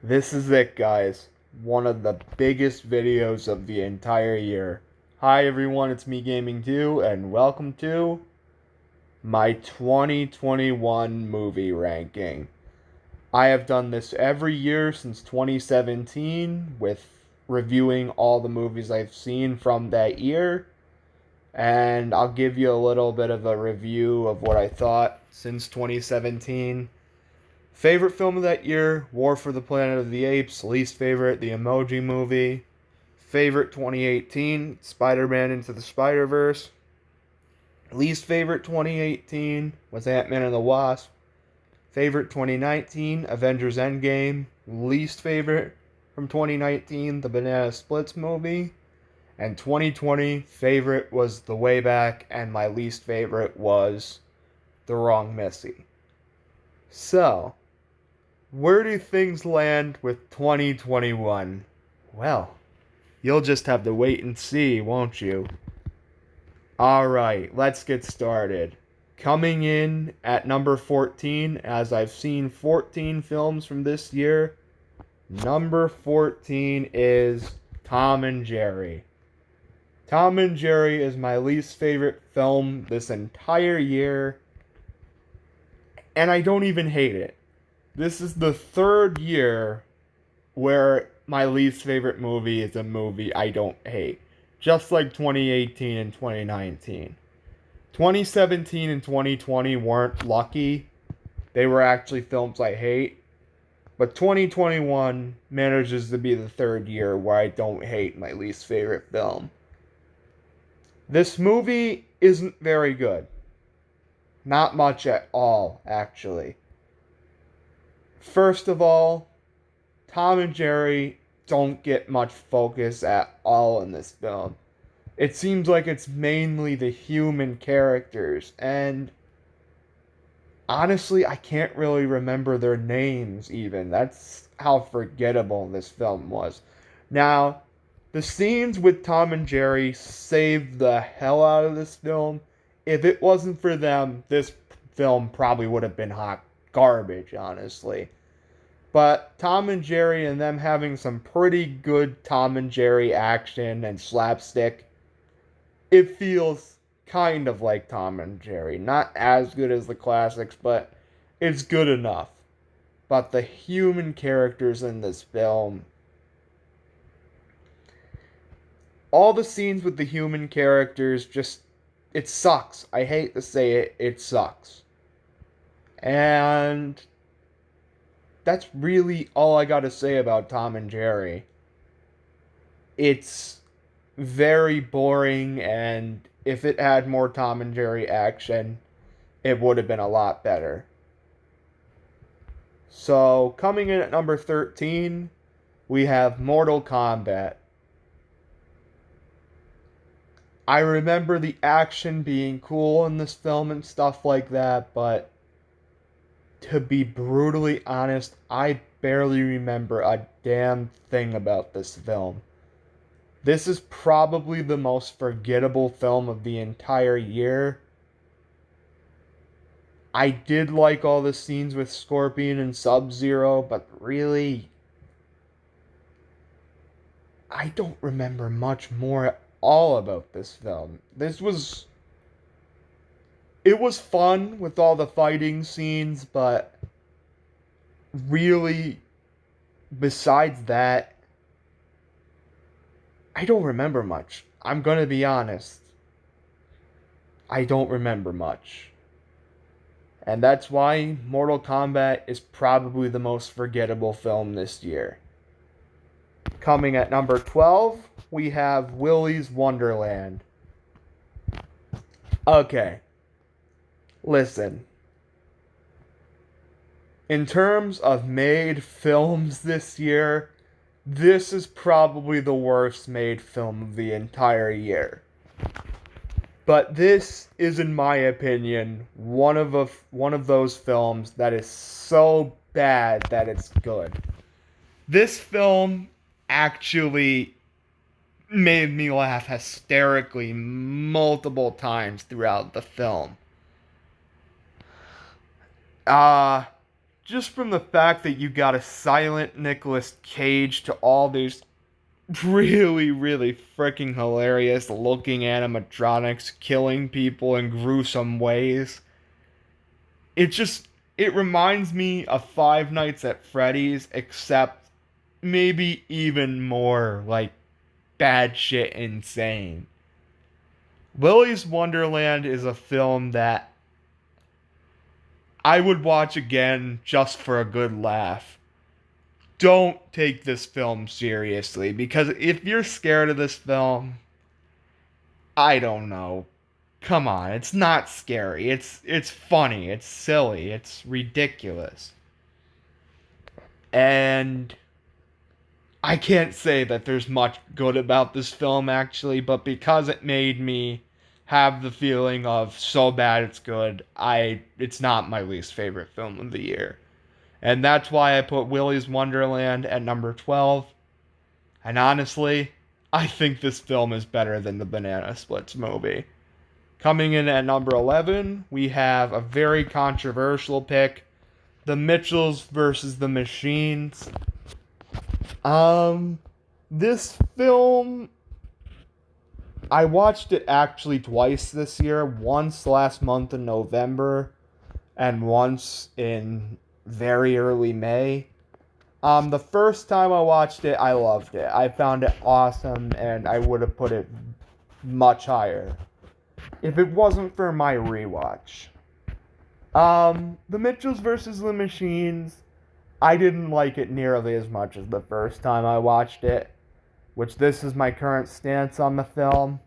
This is it, guys. One of the biggest videos of the entire year. Hi, everyone. It's me, Gaming 2, and welcome to my 2021 movie ranking. I have done this every year since 2017 with reviewing all the movies I've seen from that year. And I'll give you a little bit of a review of what I thought since 2017. Favorite film of that year, War for the Planet of the Apes. Least favorite, The Emoji Movie. Favorite 2018, Spider-Man Into the Spider-Verse. Least favorite 2018 was Ant-Man and the Wasp. Favorite 2019, Avengers Endgame. Least favorite from 2019, the Banana Splits movie. And 2020, favorite was The Way Back, and my least favorite was The Wrong Missy. So, where do things land with 2021? Well, you'll just have to wait and see, won't you? Alright, let's get started. Coming in at number 14, as I've seen 14 films from this year, number 14 is Tom and Jerry. Tom and Jerry is my least favorite film this entire year, and I don't even hate it. This is the third year where my least favorite movie is a movie I don't hate. Just like 2018 and 2019. 2017 and 2020 weren't lucky. They were actually films I hate. But 2021 manages to be the third year where I don't hate my least favorite film. This movie isn't very good. Not much at all, actually. First of all, Tom and Jerry don't get much focus at all in this film. It seems like it's mainly the human characters, and honestly, I can't really remember their names even. That's how forgettable this film was. Now, the scenes with Tom and Jerry saved the hell out of this film. If it wasn't for them, this film probably would have been hot garbage, honestly. But Tom and Jerry and them having some pretty good Tom and Jerry action and slapstick, it feels kind of like Tom and Jerry. Not as good as the classics, but it's good enough. But the human characters in this film, all the scenes with the human characters just, it sucks. I hate to say it, it sucks. And that's really all I gotta say about Tom and Jerry. It's very boring, and if it had more Tom and Jerry action, it would have been a lot better. So, coming in at number 13, we have Mortal Kombat. I remember the action being cool in this film and stuff like that, but to be brutally honest, I barely remember a damn thing about this film. This is probably the most forgettable film of the entire year. I did like all the scenes with Scorpion and Sub-Zero, but really, I don't remember much more at all about this film. It was fun with all the fighting scenes, but really, besides that, I don't remember much. I'm gonna be honest. I don't remember much. And that's why Mortal Kombat is probably the most forgettable film this year. Coming at number 12, we have Willys Wonderland. Okay, listen. In terms of made films this year, this is probably the worst made film of the entire year. But this is, in my opinion, one of those films that is so bad that it's good. This film actually made me laugh hysterically multiple times throughout the film. just from the fact that you got a silent Nicolas Cage to all these really, really freaking hilarious looking animatronics killing people in gruesome ways. It just, it reminds me of Five Nights at Freddy's, except maybe even more like bad shit insane. Willys Wonderland is a film that I would watch again just for a good laugh. Don't take this film seriously, because if you're scared of this film, I don't know. Come on, it's not scary. It's funny, it's silly, it's ridiculous. And I can't say that there's much good about this film actually, but because it made me have the feeling of so bad it's good, it's not my least favorite film of the year. And that's why I put Willy's Wonderland at number 12. And honestly, I think this film is better than the Banana Splits movie. Coming in at number 11, we have a very controversial pick, The Mitchells versus the Machines. This film, I watched it actually twice this year. Once last month in November, and once in very early May. The first time I watched it, I loved it. I found it awesome, and I would have put it much higher if it wasn't for my rewatch. The Mitchells versus the Machines, I didn't like it nearly as much as the first time I watched it, which this is my current stance on the film.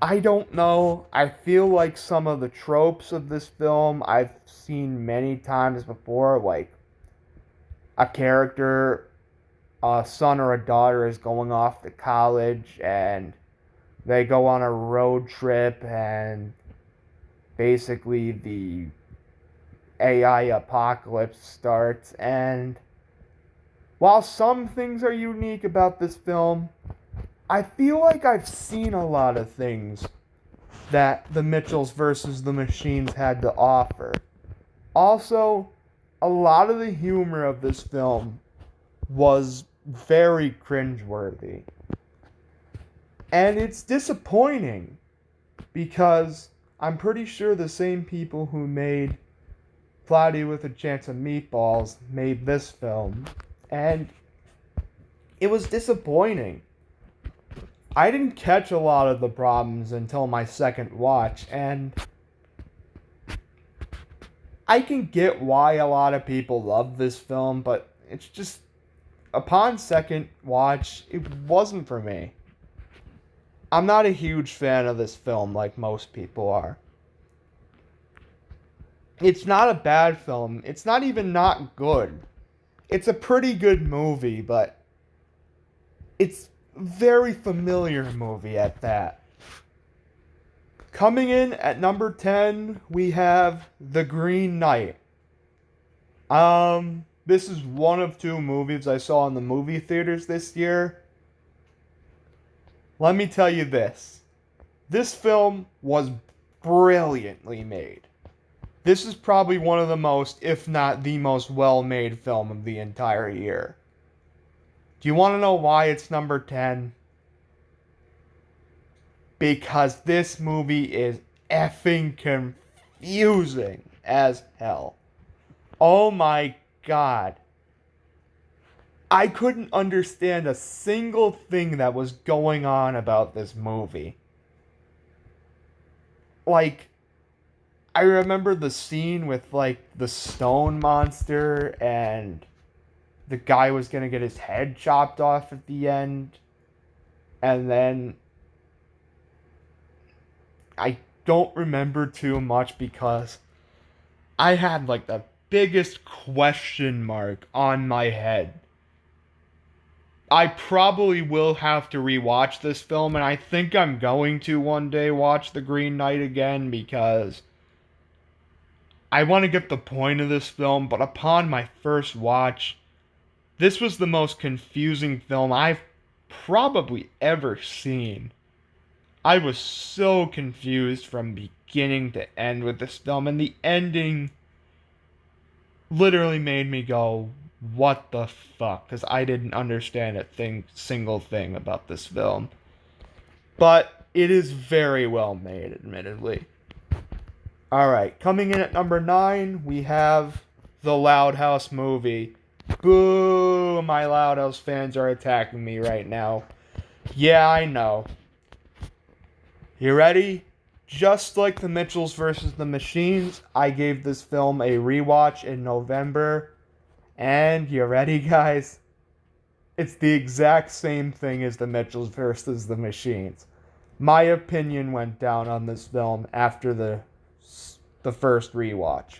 I don't know. I feel like some of the tropes of this film I've seen many times before, like a character, a son or a daughter is going off to college and they go on a road trip and basically the AI apocalypse starts. And while some things are unique about this film, I feel like I've seen a lot of things that the Mitchells versus the Machines had to offer. Also, a lot of the humor of this film was very cringeworthy. And it's disappointing because I'm pretty sure the same people who made Cloudy with a Chance of Meatballs made this film. And it was disappointing. I didn't catch a lot of the problems until my second watch, and I can get why a lot of people love this film, but it's just, upon second watch, it wasn't for me. I'm not a huge fan of this film like most people are. It's not a bad film. It's not even not good. It's a pretty good movie, but it's a very familiar movie at that. Coming in at number 10, we have The Green Knight. This is one of two movies I saw in the movie theaters this year. Let me tell you this. This film was brilliantly made. This is probably one of the most, if not the most well-made film of the entire year. Do you want to know why it's number 10? Because this movie is effing confusing as hell. Oh my god. I couldn't understand a single thing that was going on about this movie. Like, I remember the scene with, like, the stone monster and the guy was gonna get his head chopped off at the end. And then I don't remember too much because I had, like, the biggest question mark on my head. I probably will have to rewatch this film, and I think I'm going to one day watch The Green Knight again because I want to get the point of this film, but upon my first watch, this was the most confusing film I've probably ever seen. I was so confused from beginning to end with this film, and the ending literally made me go, what the fuck? Because I didn't understand single thing about this film. But it is very well made, admittedly. Alright, coming in at number 9, we have the Loud House movie. Boo! My Loud House fans are attacking me right now. Yeah, I know. You ready? Just like The Mitchells vs. the Machines, I gave this film a rewatch in November. And you ready, guys? It's the exact same thing as The Mitchells vs. the Machines. My opinion went down on this film after the first rewatch.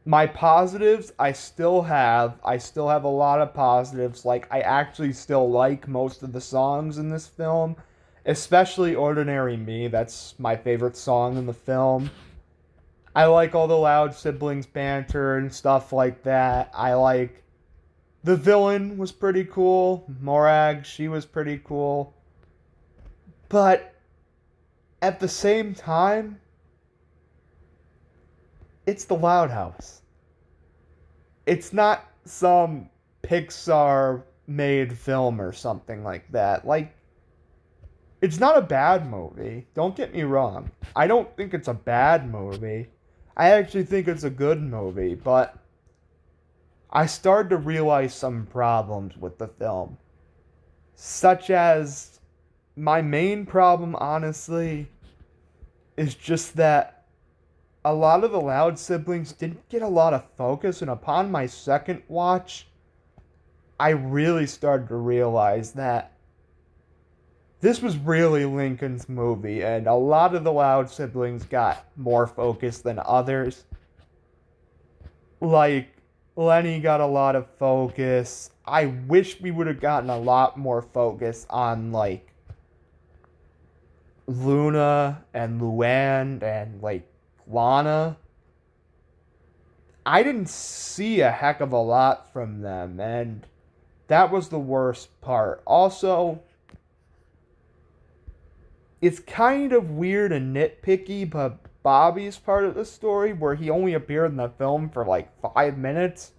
My positives, I still have a lot of positives. Like, I actually still like most of the songs in this film, especially Ordinary Me. That's my favorite song in the film. I like all the Loud siblings banter and stuff like that. I like the villain was pretty cool. Morag, she was pretty cool. But at the same time, it's the Loud House. It's not some Pixar made film or something like that. Like, it's not a bad movie. Don't get me wrong. I don't think it's a bad movie. I actually think it's a good movie, but I started to realize some problems with the film. Such as, my main problem, honestly, is just that a lot of the Loud siblings didn't get a lot of focus, and upon my second watch, I really started to realize that this was really Lincoln's movie, and a lot of the Loud siblings got more focus than others. Like, Lenny got a lot of focus. I wish we would have gotten a lot more focus on, like, Luna and Luann and, like, Lana. I didn't see a heck of a lot from them, and that was the worst part. Also, it's kind of weird and nitpicky, but Bobby's part of the story, where he only appeared in the film for like 5 minutes,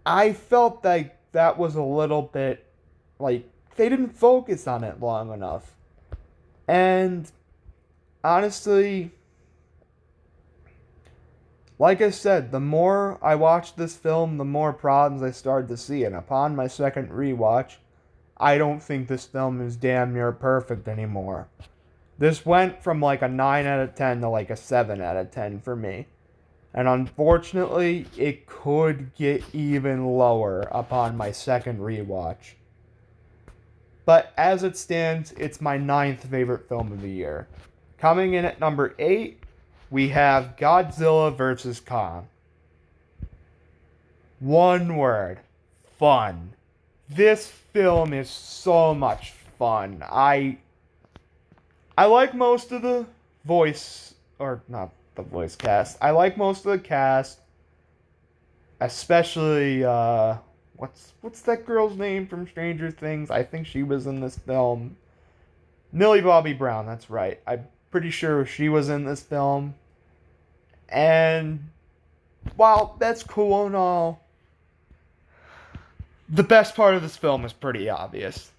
I felt like that was a little bit, like, they didn't focus on it long enough. And honestly, like I said, the more I watched this film, the more problems I started to see. And upon my second rewatch, I don't think this film is damn near perfect anymore. This went from like a 9 out of 10 to like a 7 out of 10 for me. And unfortunately, it could get even lower upon my second rewatch. But as it stands, it's my 9th favorite film of the year. Coming in at number 8, we have Godzilla VS Kong. One word. Fun. This film is so much fun. I like most of the voice, or not the voice cast. I like most of the cast, especially what's that girl's name from Stranger Things? I think she was in this film. Millie Bobby Brown, that's right. I'm pretty sure she was in this film. And while that's cool and all, the best part of this film is pretty obvious.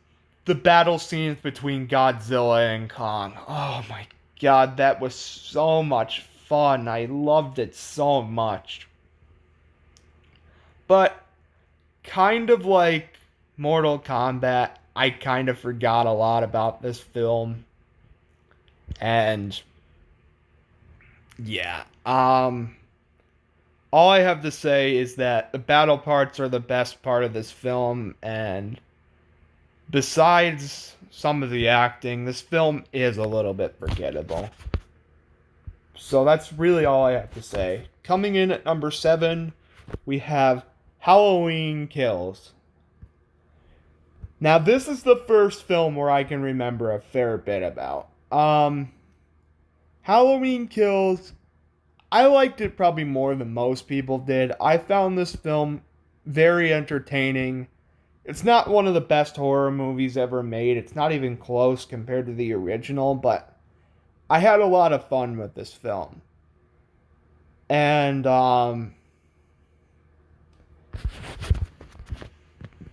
The battle scenes between Godzilla and Kong. Oh my god, that was so much fun. I loved it so much. But kind of like Mortal Kombat, I kind of forgot a lot about this film. And yeah, all I have to say is that the battle parts are the best part of this film, and besides some of the acting, this film is a little bit forgettable. So that's really all I have to say. Coming in at number 7, we have Halloween Kills. Now, this is the first film where I can remember a fair bit about. Halloween Kills, I liked it probably more than most people did. I found this film very entertaining. It's not one of the best horror movies ever made. It's not even close compared to the original, but I had a lot of fun with this film. And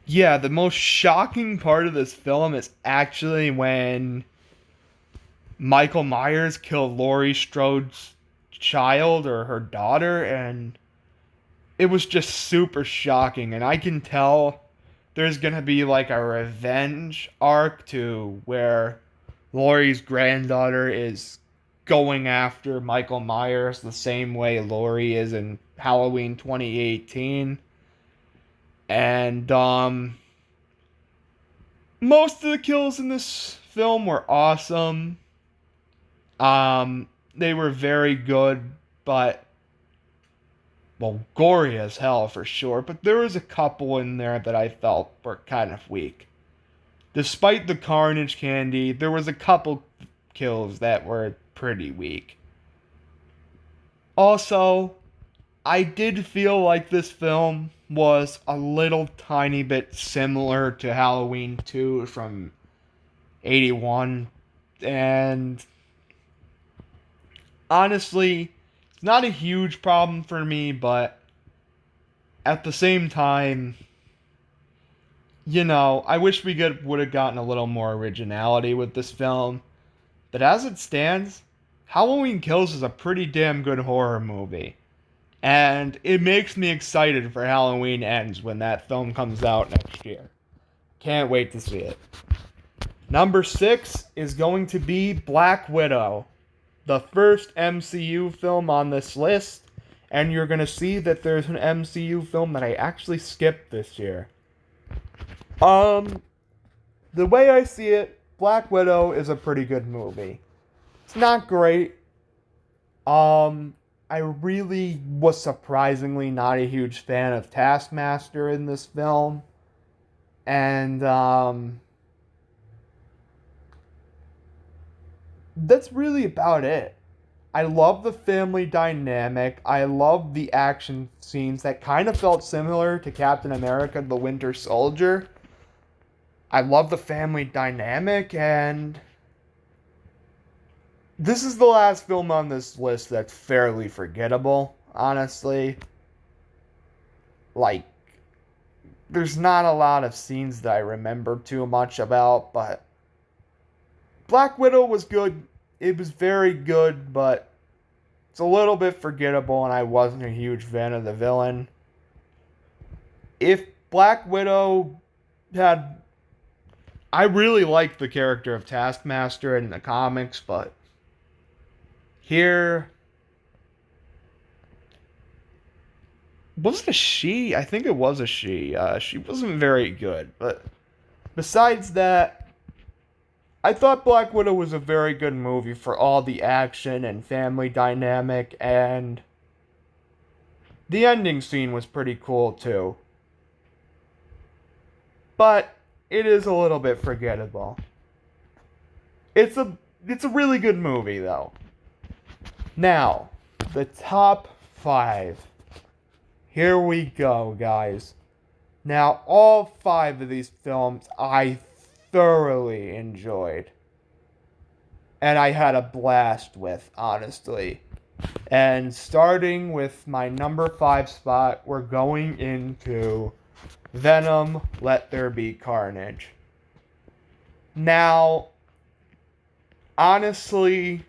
yeah, the most shocking part of this film is actually when Michael Myers killed Laurie Strode's child or her daughter, and it was just super shocking. And I can tell there's gonna be like a revenge arc to where Laurie's granddaughter is going after Michael Myers the same way Laurie is in Halloween 2018. And most of the kills in this film were awesome. They were very good, but well, gory as hell for sure. But there was a couple in there that I felt were kind of weak. Despite the Carnage candy, there was a couple kills that were pretty weak. Also, I did feel like this film was a little tiny bit similar to Halloween 2 from 81. And honestly, it's not a huge problem for me, but at the same time, I wish we would have gotten a little more originality with this film. But as it stands, Halloween Kills is a pretty damn good horror movie. And it makes me excited for Halloween Ends when that film comes out next year. Can't wait to see it. Number 6 is going to be Black Widow, the first MCU film on this list. And you're going to see that there's an MCU film that I actually skipped this year. The way I see it, Black Widow is a pretty good movie. It's not great. I really was surprisingly not a huge fan of Taskmaster in this film. And, that's really about it. I love the family dynamic. I love the action scenes that kind of felt similar to Captain America: The Winter Soldier. I love the family dynamic, and this is the last film on this list that's fairly forgettable, honestly. Like, there's not a lot of scenes that I remember too much about, but Black Widow was good. It was very good, but it's a little bit forgettable, and I wasn't a huge fan of the villain. If Black Widow had... I really liked the character of Taskmaster in the comics, but here... Was it a she? I think it was a she. She wasn't very good, but besides that, I thought Black Widow was a very good movie for all the action and family dynamic, and the ending scene was pretty cool too. But it is a little bit forgettable. It's a really good movie though. Now, the top 5. Here we go, guys. Now, all 5 of these films I thoroughly enjoyed. And I had a blast with, honestly. And starting with my number 5 spot, we're going into Venom, Let There Be Carnage. Now, honestly,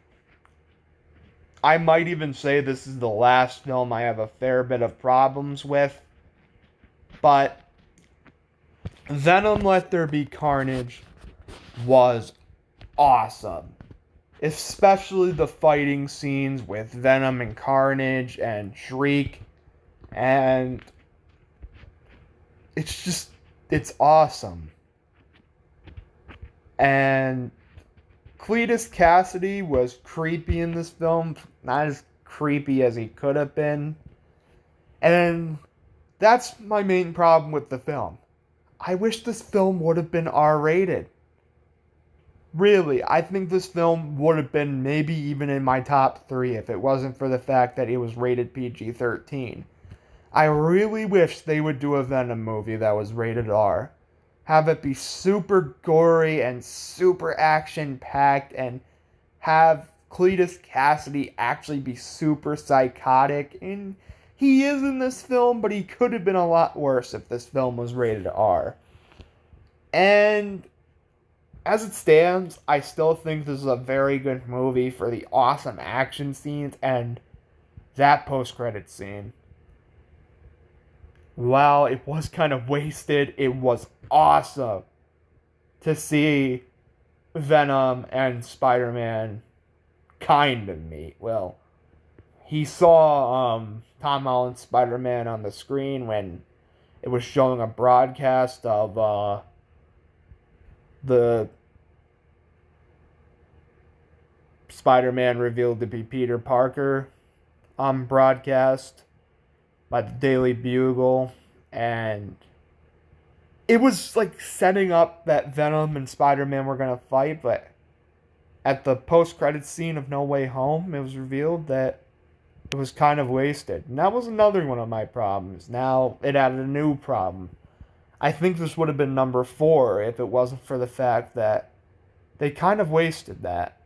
I might even say this is the last film I have a fair bit of problems with. But Venom, Let There Be Carnage was awesome. Especially the fighting scenes with Venom and Carnage and Shriek. And it's awesome. And Cletus Cassidy was creepy in this film. Not as creepy as he could have been. And that's my main problem with the film. I wish this film would have been R-rated. Really, I think this film would have been maybe even in my top 3 if it wasn't for the fact that it was rated PG-13. I really wish they would do a Venom movie that was rated R. Have it be super gory and super action-packed, and have Cletus Cassidy actually be super psychotic, and he is in this film, but he could have been a lot worse if this film was rated R. And as it stands, I still think this is a very good movie for the awesome action scenes and that post-credit scene. While it was kind of wasted, it was awesome to see Venom and Spider-Man kind of meet. Well, he saw Tom Holland's Spider-Man on the screen when it was showing a broadcast of the Spider-Man revealed to be Peter Parker broadcast by the Daily Bugle, and it was like setting up that Venom and Spider-Man were going to fight, but at the post-credits scene of No Way Home, it was revealed that it was kind of wasted. And that was another one of my problems. Now, it added a new problem. I think this would have been number 4 if it wasn't for the fact that they kind of wasted that.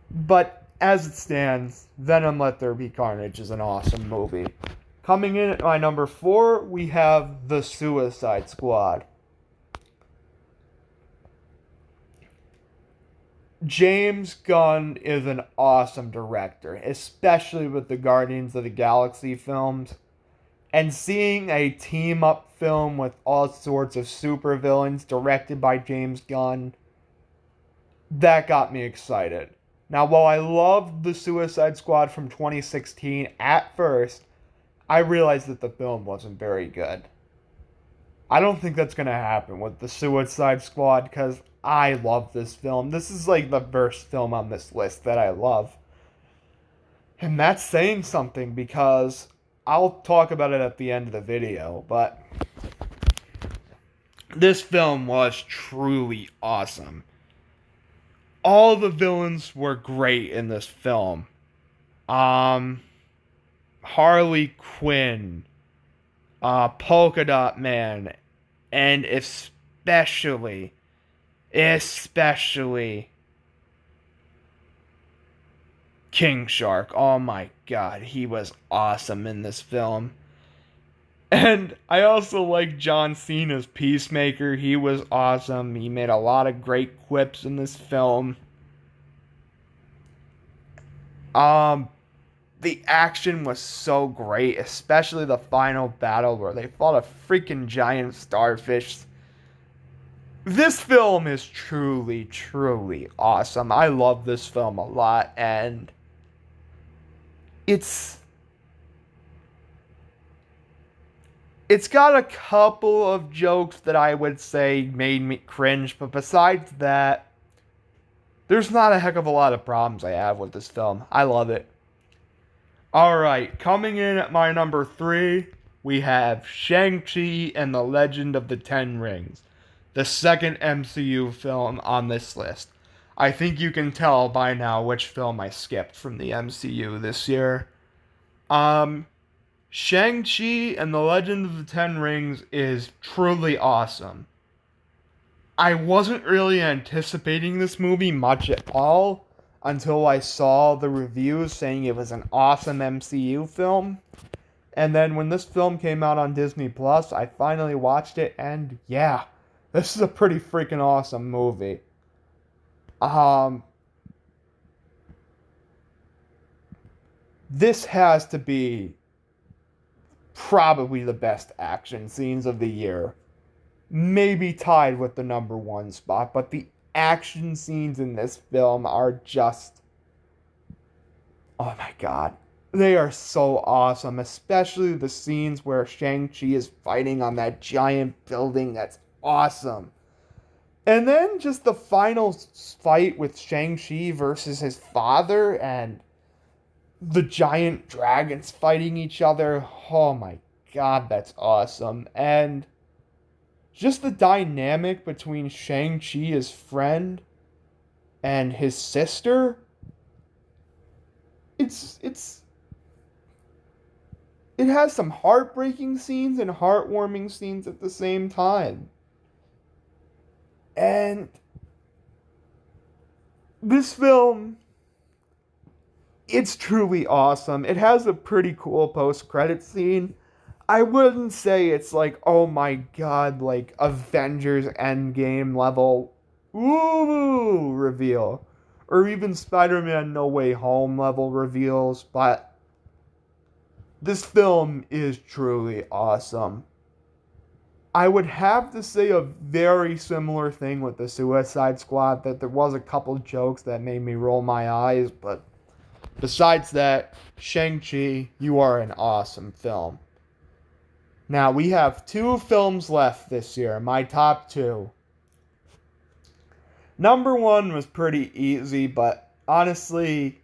But as it stands, Venom Let There Be Carnage is an awesome movie. Coming in at my number 4, we have The Suicide Squad. James Gunn is an awesome director, especially with the Guardians of the Galaxy films. And seeing a team-up film with all sorts of supervillains directed by James Gunn, that got me excited. Now, while I loved The Suicide Squad from 2016, at first, I realized that the film wasn't very good. I don't think that's going to happen with The Suicide Squad, because I love this film. This is like the first film on this list that I love. And that's saying something, because I'll talk about it at the end of the video, but this film was truly awesome. All the villains were great in this film. Harley Quinn, Polka Dot Man, and especially King Shark. Oh my god, he was awesome in this film. And I also like John Cena's Peacemaker. He was awesome. He made a lot of great quips in this film. The action was so great, especially the final battle where they fought a freaking giant starfish. This film is truly, truly awesome. I love this film a lot, and it's got a couple of jokes that I would say made me cringe, but besides that, there's not a heck of a lot of problems I have with this film. I love it. Alright, coming in at my number 3, we have Shang-Chi and the Legend of the Ten Rings, the second MCU film on this list. I think you can tell by now which film I skipped from the MCU this year. Shang-Chi and the Legend of the Ten Rings is truly awesome. I wasn't really anticipating this movie much at all until I saw the reviews saying it was an awesome MCU film. And then when this film came out on Disney Plus, I finally watched it, and yeah, this is a pretty freaking awesome movie. This has to be probably the best action scenes of the year. Maybe tied with the number 1 spot, but the action scenes in this film are just, oh my god, they are so awesome, especially the scenes where Shang-Chi is fighting on that giant building. That's awesome. And then just the final fight with Shang-Chi versus his father and the giant dragons fighting each other. Oh my god, that's awesome. And just the dynamic between Shang-Chi, his friend, and his sister. It has some heartbreaking scenes and heartwarming scenes at the same time. And this film It's truly awesome. It has a pretty cool post-credit scene. I wouldn't say it's like, oh my god, like Avengers Endgame level ooh reveal. Or even Spider-Man No Way Home level reveals, but this film is truly awesome. I would have to say a very similar thing with the Suicide Squad, that there was a couple jokes that made me roll my eyes, but besides that, Shang-Chi, you are an awesome film. Now, we have two films left this year, my top two. Number one was pretty easy, but honestly,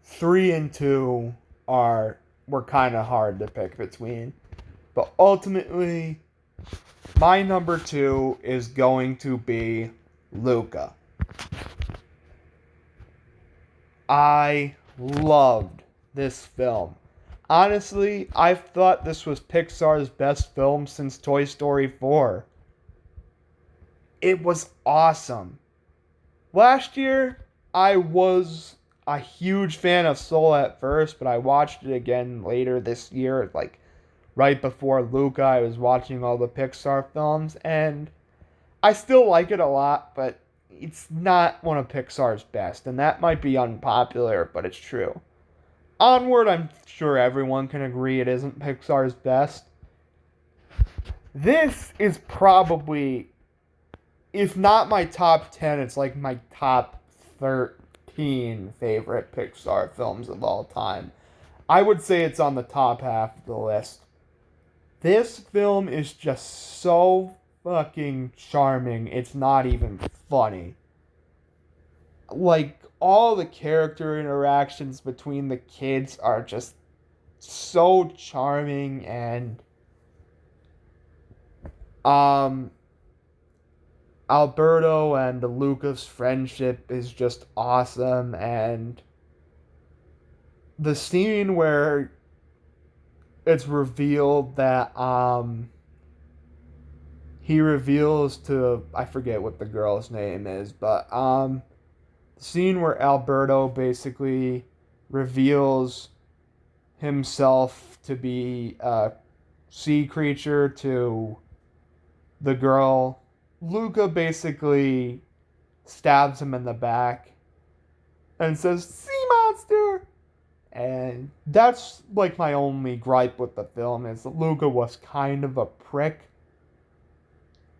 3 and 2 were kind of hard to pick between. But ultimately, my number 2 is going to be Luca. I loved this film. Honestly, I thought this was Pixar's best film since Toy Story 4. It was awesome. Last year, I was a huge fan of Soul at first, but I watched it again later this year, like right before Luca. I was watching all the Pixar films, and I still like it a lot, but it's not one of Pixar's best, and that might be unpopular, but it's true. Onward, I'm sure everyone can agree it isn't Pixar's best. This is probably, if not my top 10, it's like my top 13 favorite Pixar films of all time. I would say it's on the top half of the list. This film is just so fucking charming, it's not even funny. Like, all the character interactions between the kids are just so charming, and Alberto and Luca's friendship is just awesome, and the scene where it's revealed that he reveals to, I forget what the girl's name is, but the scene where Alberto basically reveals himself to be a sea creature to the girl, Luca basically stabs him in the back and says, "Sea monster!" And that's like my only gripe with the film, is that Luca was kind of a prick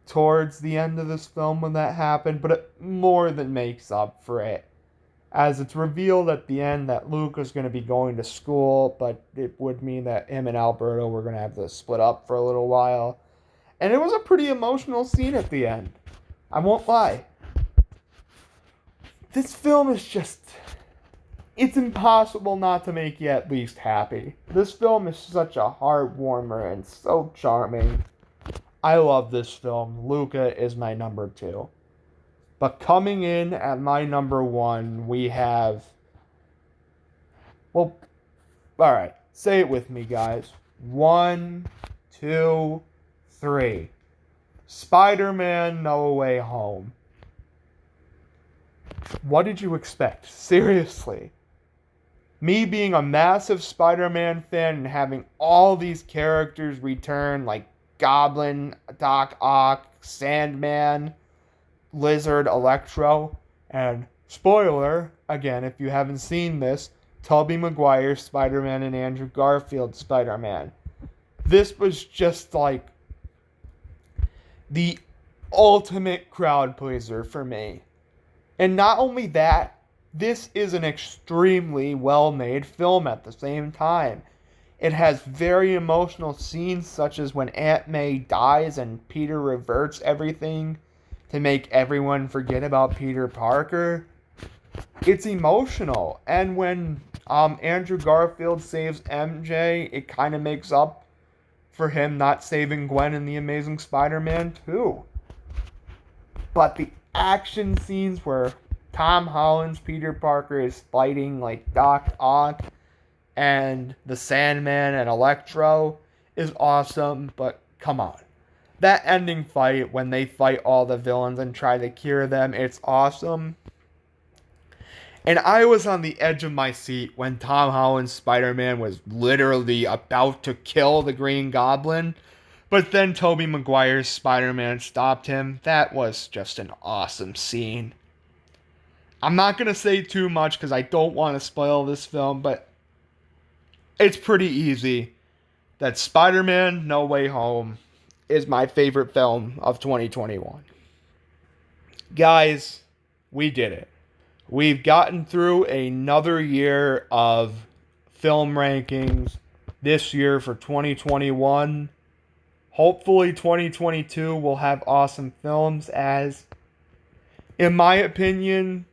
towards the end of this film when that happened, but it more than makes up for it, as it's revealed at the end that Luca's going to be going to school, but it would mean that him and Alberto were going to have to split up for a little while. And it was a pretty emotional scene at the end. I won't lie. This film is just, it's impossible not to make you at least happy. This film is such a heart warmer and so charming. I love this film. Luca is my number 2. But coming in at my number 1, we have, well, alright, say it with me, guys. 1, 2, 3. Spider-Man No Way Home. What did you expect? Seriously. Me being a massive Spider-Man fan and having all these characters return, like Goblin, Doc Ock, Sandman, Lizard, Electro, and spoiler, again, if you haven't seen this, Tobey Maguire's Spider-Man and Andrew Garfield's Spider-Man. This was just like the ultimate crowd pleaser for me. And not only that, this is an extremely well-made film at the same time. It has very emotional scenes, such as when Aunt May dies and Peter reverts everything to make everyone forget about Peter Parker. It's emotional. And when Andrew Garfield saves MJ, it kind of makes up for him not saving Gwen in The Amazing Spider-Man 2. But the action scenes where Tom Holland's Peter Parker is fighting like Doc Ock and the Sandman and Electro is awesome, but come on. That ending fight when they fight all the villains and try to cure them, it's awesome. And I was on the edge of my seat when Tom Holland's Spider-Man was literally about to kill the Green Goblin. But then Tobey Maguire's Spider-Man stopped him. That was just an awesome scene. I'm not going to say too much because I don't want to spoil this film, but it's pretty easy that Spider-Man No Way Home is my favorite film of 2021. Guys, we did it. We've gotten through another year of film rankings this year for 2021. Hopefully 2022 will have awesome films as, in my opinion,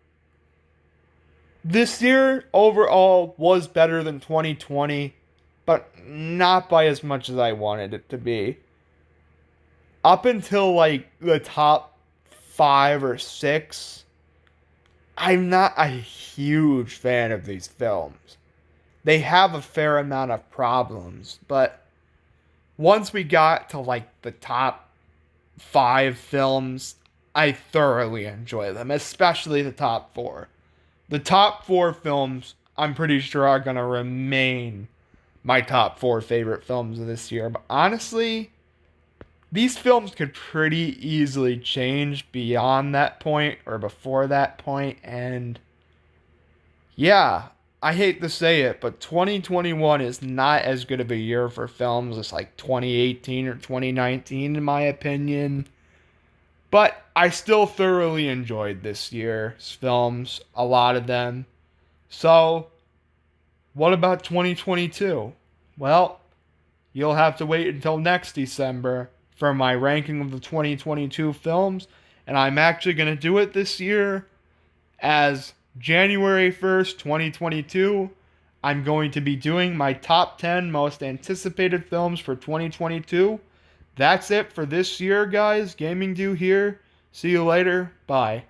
this year overall was better than 2020, but not by as much as I wanted it to be. Up until like the top 5 or 6, I'm not a huge fan of these films. They have a fair amount of problems, but once we got to like the top 5 films, I thoroughly enjoy them, especially the top 4. The top 4 films, I'm pretty sure, are going to remain my top 4 favorite films of this year. But honestly, these films could pretty easily change beyond that point or before that point. And yeah, I hate to say it, but 2021 is not as good of a year for films as like 2018 or 2019, in my opinion. But I still thoroughly enjoyed this year's films, a lot of them. So, what about 2022? Well, you'll have to wait until next December for my ranking of the 2022 films, and I'm actually going to do it this year as January 1st, 2022. I'm going to be doing my top 10 most anticipated films for 2022. That's it for this year, guys. Gaming Do here. See you later. Bye.